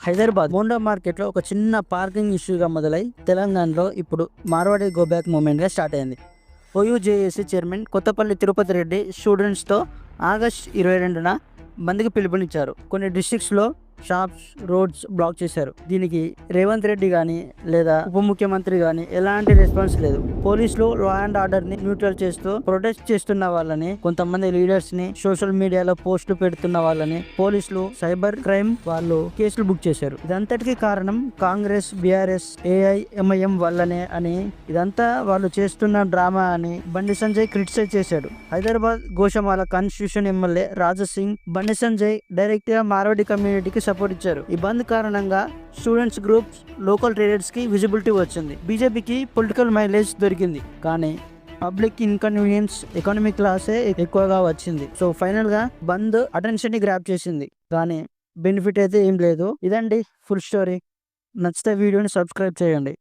Hyderabad Monda market లో ఒక చిన్న పార్కింగ్ ఇష్యూగా మొదలై తెలంగాణలో ఇప్పుడు మార్వాడి గో బ్యాక్ మూమెంట్ గా స్టార్ట్ అయింది. OUJAC chairman Kothapalli Tirupati Reddy students తో ఆగస్ట్ 22న బంద్కి పిలుపునిచ్చారు. కొన్ని డిస్ట్రిక్ట్స్ లో షాప్స్, రోడ్స్ బ్లాక్ చేశారు. దీనికి రేవంత్ రెడ్డి గానీ లేదా ఉప ముఖ్యమంత్రి గానీ ఎలాంటి రెస్పాన్స్ లేదు. పోలీసులు లా అండ్ ఆర్డర్ ని న్యూట్రల్ చేస్తూ ప్రొటెస్ట్ చేస్తున్న వాళ్ళని, కొంతమంది లీడర్స్ ని, సోషల్ మీడియాలో పోస్టులు పెడుతున్న వాళ్ళని పోలీసులు, సైబర్ క్రైమ్ వాళ్ళు కేసులు బుక్ చేశారు. ఇదంతటికీ కారణం కాంగ్రెస్, బీఆర్ఎస్, ఏఐఎంఐఎం వల్లనే అని, ఇదంతా వాళ్ళు చేస్తున్న డ్రామా అని బండి సంజయ్ క్రిటిసైజ్ చేశాడు. Hyderabad Goshamahal constitution MLA Raja Singh Bandi Sanjay direct గా మార్వాడి కమ్యూనిటీకి సపోర్ట్ ఇచ్చారు. ఈ బంద్ కారణంగా స్టూడెంట్స్ గ్రూప్స్, లోకల్ ట్రేడర్స్ కి విజిబిలిటీ వచ్చింది. బీజేపీకి పొలిటికల్ మైలేజ్ దొరికింది, కానీ పబ్లిక్ ఇన్కన్వీనియన్స్, ఎకనామిక్ లాసే ఎక్కువగా వచ్చింది. సో ఫైనల్ గా బంద్ అటెన్షన్ ని గ్రాప్ చేసింది, కానీ బెనిఫిట్ అయితే ఏం లేదు. ఇదండి ఫుల్ స్టోరీ. నచ్చితే వీడియోని సబ్స్క్రైబ్ చేయండి.